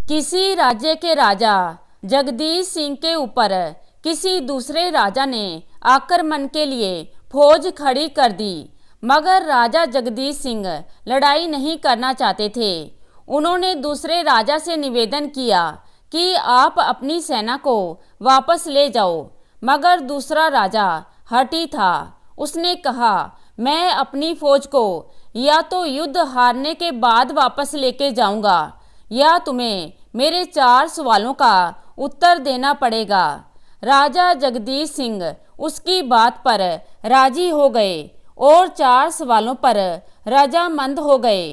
किसी राज्य के राजा जगदीश सिंह के ऊपर किसी दूसरे राजा ने आक्रमण के लिए फौज खड़ी कर दी, मगर राजा जगदीश सिंह लड़ाई नहीं करना चाहते थे। उन्होंने दूसरे राजा से निवेदन किया कि आप अपनी सेना को वापस ले जाओ, मगर दूसरा राजा हठी था। उसने कहा, मैं अपनी फौज को या तो युद्ध हारने के बाद वापस लेके जाऊंगा या तुम्हें मेरे 4 सवालों का उत्तर देना पड़ेगा। राजा जगदीश सिंह उसकी बात पर राजी हो गए और 4 सवालों पर रजामंद हो गए।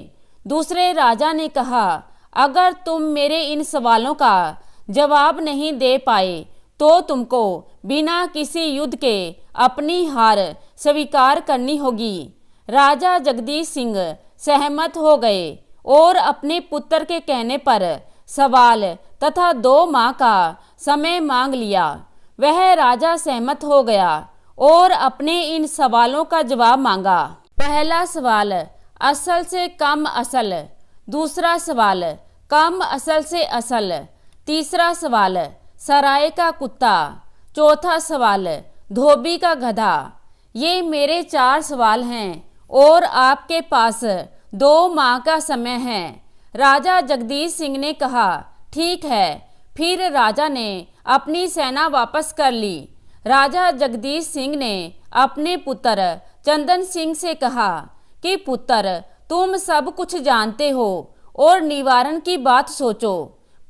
दूसरे राजा ने कहा, अगर तुम मेरे इन सवालों का जवाब नहीं दे पाए तो तुमको बिना किसी युद्ध के अपनी हार स्वीकार करनी होगी। राजा जगदीश सिंह सहमत हो गए और अपने पुत्र के कहने पर सवाल तथा 2 माह का समय मांग लिया। वह राजा सहमत हो गया और अपने इन सवालों का जवाब मांगा। पहला सवाल, असल से कम असल। दूसरा सवाल, कम असल से असल। तीसरा सवाल, सराय का कुत्ता। चौथा सवाल, धोबी का गधा। ये मेरे 4 सवाल हैं और आपके पास 2 माह का समय है। राजा जगदीश सिंह ने कहा, ठीक है। फिर राजा ने अपनी सेना वापस कर ली। राजा जगदीश सिंह ने अपने पुत्र चंदन सिंह से कहा कि पुत्र, तुम सब कुछ जानते हो और निवारण की बात सोचो।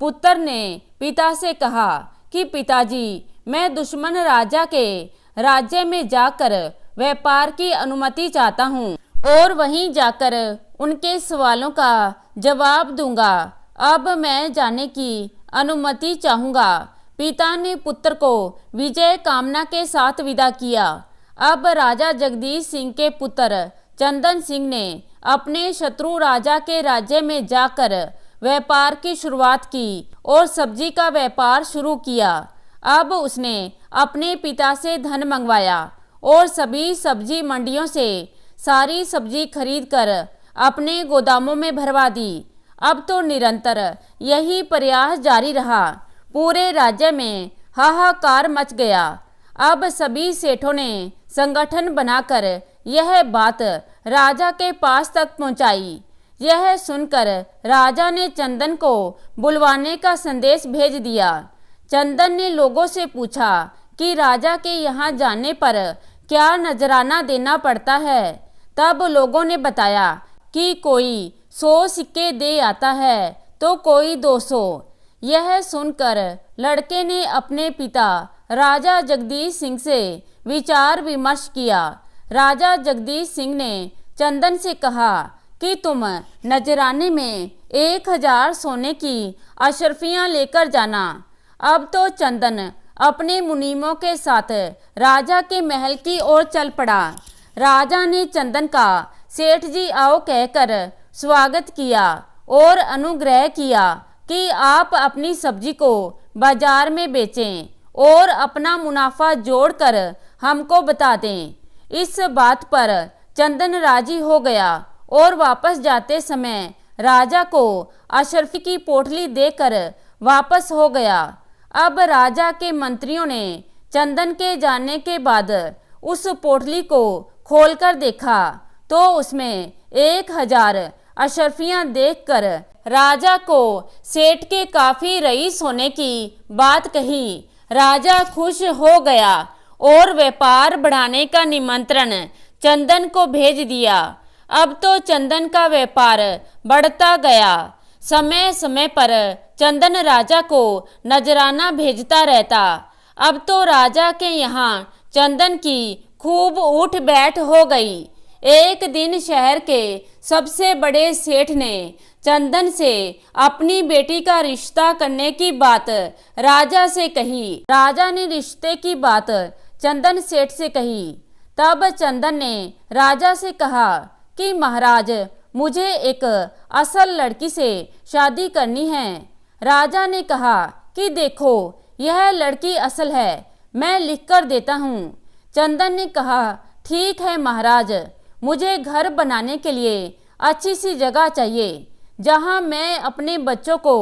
पुत्र ने पिता से कहा कि पिताजी, मैं दुश्मन राजा के राज्य में जाकर व्यापार की अनुमति चाहता हूँ और वहीं जाकर उनके सवालों का जवाब दूंगा। अब मैं जाने की अनुमति चाहूँगा। पिता ने पुत्र को विजय कामना के साथ विदा किया। अब राजा जगदीश सिंह के पुत्र चंदन सिंह ने अपने शत्रु राजा के राज्य में जाकर व्यापार की शुरुआत की और सब्जी का व्यापार शुरू किया। अब उसने अपने पिता से धन मंगवाया और सभी सब्जी मंडियों से सारी सब्जी खरीद कर अपने गोदामों में भरवा दी। अब तो निरंतर यही प्रयास जारी रहा। पूरे राज्य में हाहाकार मच गया। अब सभी सेठों ने संगठन बनाकर यह बात राजा के पास तक पहुंचाई। यह सुनकर राजा ने चंदन को बुलवाने का संदेश भेज दिया। चंदन ने लोगों से पूछा कि राजा के यहाँ जाने पर क्या नजराना देना पड़ता है। तब लोगों ने बताया कि कोई 100 सिक्के दे आता है तो कोई 200। यह सुनकर लड़के ने अपने पिता राजा जगदीश सिंह से विचार विमर्श किया। राजा जगदीश सिंह ने चंदन से कहा कि तुम नजराने में 1000 सोने की अशर्फियाँ लेकर जाना। अब तो चंदन अपने मुनीमों के साथ राजा के महल की ओर चल पड़ा। राजा ने चंदन का सेठ जी आओ कहकर स्वागत किया और अनुग्रह किया कि आप अपनी सब्जी को बाजार में बेचें और अपना मुनाफा जोड़कर हमको बता दें। इस बात पर चंदन राजी हो गया और वापस जाते समय राजा को अशर्फी की पोटली देकर वापस हो गया। अब राजा के मंत्रियों ने चंदन के जाने के बाद उस पोटली को खोलकर देखा तो उसमें 1000 अशर्फियाँ देखकर राजा को सेठ के काफी रईस होने की बात कही। राजा खुश हो गया और व्यापार बढ़ाने का निमंत्रण चंदन को भेज दिया। अब तो चंदन का व्यापार बढ़ता गया। समय समय पर चंदन राजा को नजराना भेजता रहता। अब तो राजा के यहाँ चंदन की खूब उठ बैठ हो गई। एक दिन शहर के सबसे बड़े सेठ ने चंदन से अपनी बेटी का रिश्ता करने की बात राजा से कही। राजा ने रिश्ते की बात चंदन सेठ से कही। तब चंदन ने राजा से कहा कि महाराज, मुझे एक असल लड़की से शादी करनी है। राजा ने कहा कि देखो, यह लड़की असल है, मैं लिख कर देता हूँ। चंदन ने कहा, ठीक है महाराज, मुझे घर बनाने के लिए अच्छी सी जगह चाहिए जहाँ मैं अपने बच्चों को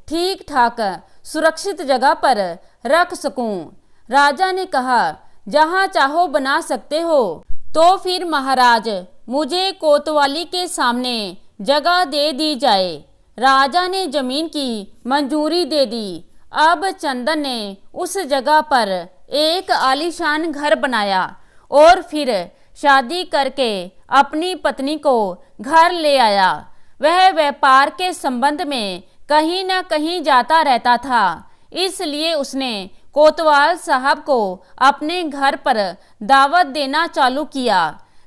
ठीक ठाक सुरक्षित जगह पर रख सकूं। राजा ने कहा, जहां चाहो बना सकते हो। तो फिर महाराज, मुझे कोतवाली के सामने जगह दे दी जाए। राजा ने जमीन की मंजूरी दे दी। अब चंदन ने उस जगह पर एक आलीशान घर बनाया और फिर शादी करके अपनी पत्नी को घर ले आया। वह व्यापार के संबंध में कहीं न कहीं जाता रहता था, इसलिए उसने कोतवाल साहब को अपने घर पर दावत देना चालू किया।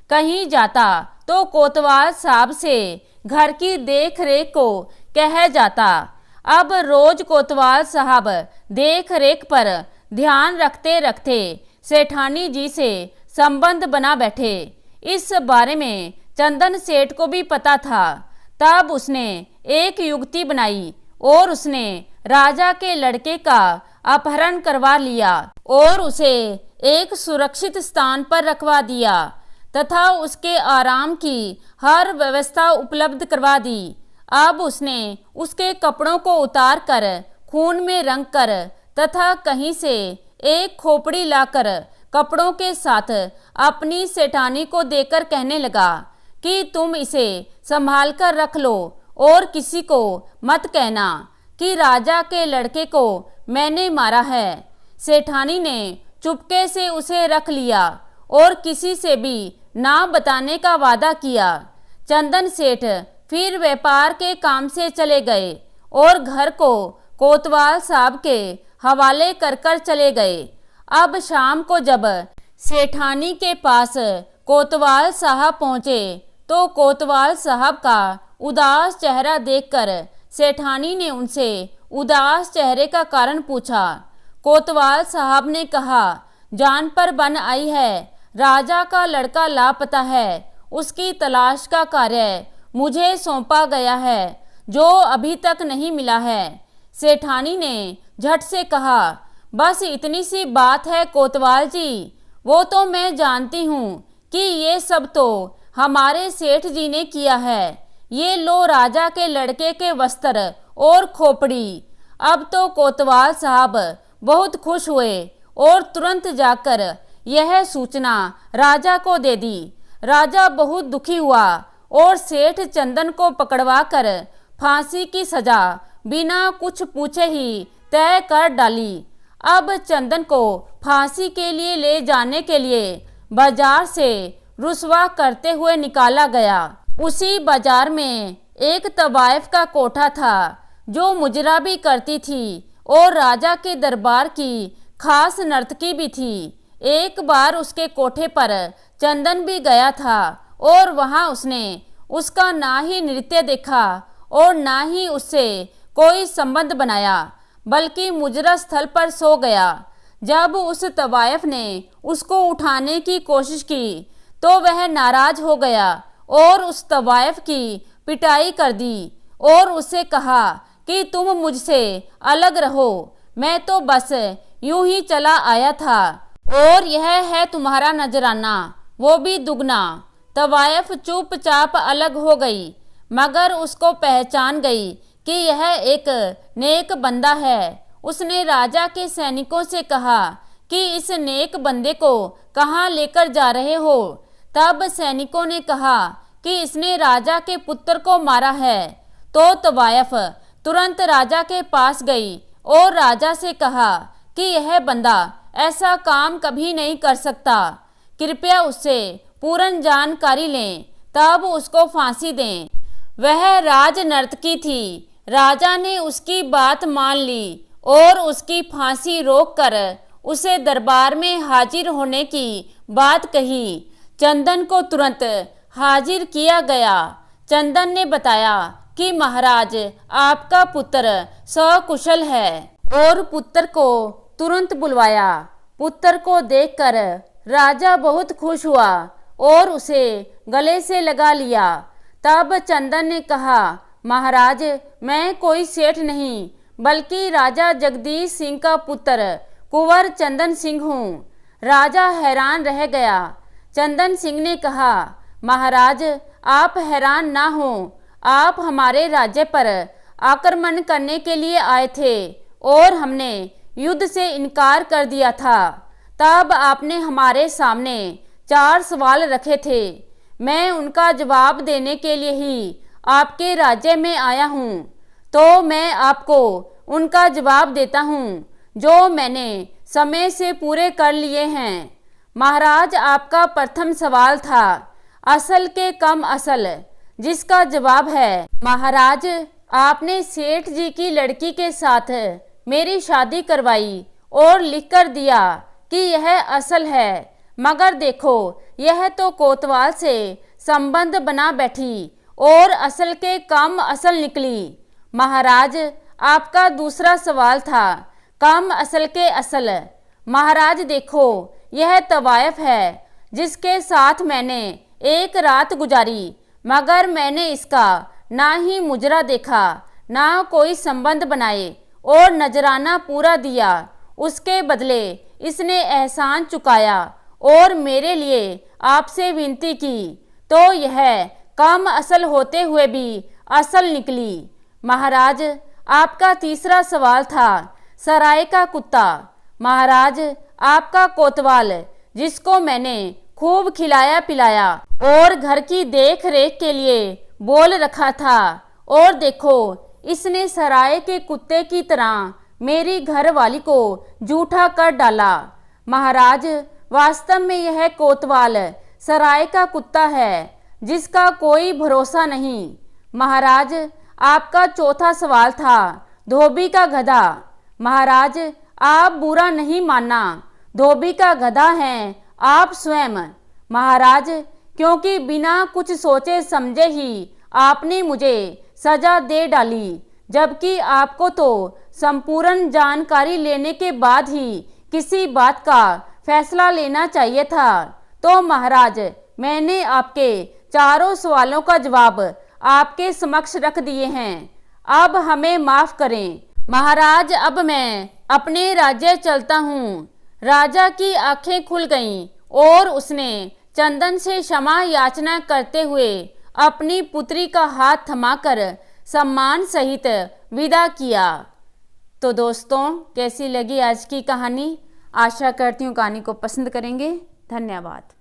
कहीं जाता तो कोतवाल साहब से घर की देख रेख को कह जाता। अब रोज कोतवाल साहब देख रेख पर ध्यान रखते रखते सेठानी जी से संबंध बना बैठे। इस बारे में चंदन सेठ को भी पता था। तब उसने एक युक्ति बनाई और उसने राजा के लड़के का अपहरण करवा लिया और उसे एक सुरक्षित स्थान पर रखवा दिया तथा उसके आराम की हर व्यवस्था उपलब्ध करवा दी। अब उसने उसके कपड़ों को उतार कर खून में रंग कर तथा कहीं से एक खोपड़ी लाकर कपड़ों के साथ अपनी सेठानी को देकर कहने लगा कि तुम इसे संभाल कर रख लो और किसी को मत कहना कि राजा के लड़के को मैंने मारा है। सेठानी ने चुपके से उसे रख लिया और किसी से भी ना बताने का वादा किया। चंदन सेठ फिर व्यापार के काम से चले गए और घर को कोतवाल साहब के हवाले कर कर चले गए। अब शाम को जब सेठानी के पास कोतवाल साहब पहुंचे तो कोतवाल साहब का उदास चेहरा देखकर सेठानी ने उनसे उदास चेहरे का कारण पूछा। कोतवाल साहब ने कहा, जान पर बन आई है, राजा का लड़का लापता है, उसकी तलाश का कार्य मुझे सौंपा गया है जो अभी तक नहीं मिला है। सेठानी ने झट से कहा, बस इतनी सी बात है कोतवाल जी, वो तो मैं जानती हूँ कि ये सब तो हमारे सेठ जी ने किया है। ये लो राजा के लड़के के वस्त्र और खोपड़ी। अब तो कोतवाल साहब बहुत खुश हुए और तुरंत जाकर यह सूचना राजा को दे दी। राजा बहुत दुखी हुआ और सेठ चंदन को पकड़वा कर फांसी की सजा बिना कुछ पूछे ही तय कर डाली। अब चंदन को फांसी के लिए ले जाने के लिए बाजार से रुसवा करते हुए निकाला गया। उसी बाजार में एक तवायफ का कोठा था जो मुजरा भी करती थी और राजा के दरबार की खास नर्तकी भी थी। एक बार उसके कोठे पर चंदन भी गया था और वहां उसने उसका ना ही नृत्य देखा और ना ही उससे कोई संबंध बनाया, बल्कि मुजरा स्थल पर सो गया। जब उस तवायफ ने उसको उठाने की कोशिश की तो वह नाराज हो गया और उस तवायफ की पिटाई कर दी और उससे कहा कि तुम मुझसे अलग रहो, मैं तो बस यूं ही चला आया था और यह है तुम्हारा नजराना, वो भी दुगना। तवायफ चुपचाप अलग हो गई, मगर उसको पहचान गई कि यह एक नेक बंदा है। उसने राजा के सैनिकों से कहा कि इस नेक बंदे को कहाँ लेकर जा रहे हो। तब सैनिकों ने कहा कि इसने राजा के पुत्र को मारा है। तो तवायफ तुरंत राजा के पास गई और राजा से कहा कि यह बंदा ऐसा काम कभी नहीं कर सकता, कृपया उससे पूर्ण जानकारी लें, तब उसको फांसी दें। वह राज नर्तकी थी। राजा ने उसकी बात मान ली और उसकी फांसी रोककर उसे दरबार में हाजिर होने की बात कही। चंदन को तुरंत हाजिर किया गया। चंदन ने बताया कि महाराज, आपका पुत्र सकुशल है और पुत्र को तुरंत बुलवाया। पुत्र को देखकर राजा बहुत खुश हुआ और उसे गले से लगा लिया। तब चंदन ने कहा, महाराज, मैं कोई सेठ नहीं बल्कि राजा जगदीश सिंह का पुत्र कुंवर चंदन सिंह हूँ। राजा हैरान रह गया। चंदन सिंह ने कहा, महाराज, आप हैरान ना हो, आप हमारे राज्य पर आक्रमण करने के लिए आए थे और हमने युद्ध से इनकार कर दिया था। तब आपने हमारे सामने 4 सवाल रखे थे। मैं उनका जवाब देने के लिए ही आपके राज्य में आया हूँ। तो मैं आपको उनका जवाब देता हूँ जो मैंने समय से पूरे कर लिए हैं। महाराज, आपका प्रथम सवाल था असल के कम असल, जिसका जवाब है, महाराज आपने सेठ जी की लड़की के साथ मेरी शादी करवाई और लिख कर दिया कि यह असल है, मगर देखो यह तो कोतवाल से संबंध बना बैठी और असल के कम असल निकली। महाराज, आपका दूसरा सवाल था कम असल के असल। महाराज देखो, यह तवायफ है जिसके साथ मैंने एक रात गुजारी, मगर मैंने इसका ना ही मुजरा देखा, ना कोई संबंध बनाए और नजराना पूरा दिया। उसके बदले इसने एहसान चुकाया और मेरे लिए आपसे विनती की, तो यह कम असल होते हुए भी असल निकली। महाराज, आपका तीसरा सवाल था सराय का कुत्ता। महाराज, आपका कोतवाल जिसको मैंने खूब खिलाया पिलाया और घर की देख रेख के लिए बोल रखा था, और देखो इसने सराय के कुत्ते की तरह मेरी घरवाली को जूठा कर डाला। महाराज, वास्तव में यह कोतवाल सराय का कुत्ता है जिसका कोई भरोसा नहीं। महाराज, आपका चौथा सवाल था धोबी का गधा। महाराज, आप बुरा नहीं मानना, धोबी का गधा है आप स्वयं। महाराज, क्योंकि बिना कुछ सोचे समझे ही आपने मुझे सजा दे डाली, जबकि आपको तो संपूर्ण जानकारी लेने के बाद ही किसी बात का फैसला लेना चाहिए था। तो महाराज, मैंने आपके चारों सवालों का जवाब आपके समक्ष रख दिए हैं। अब हमें माफ करें। महाराज, अब मैं अपने राज्य चलता हूँ। राजा की आंखें खुल गईं और उसने चंदन से क्षमा याचना करते हुए अपनी पुत्री का हाथ थमाकर सम्मान सहित विदा किया। तो दोस्तों, कैसी लगी आज की कहानी? आशा करती हूँ कहानी को पसंद करेंगे। धन्यवाद।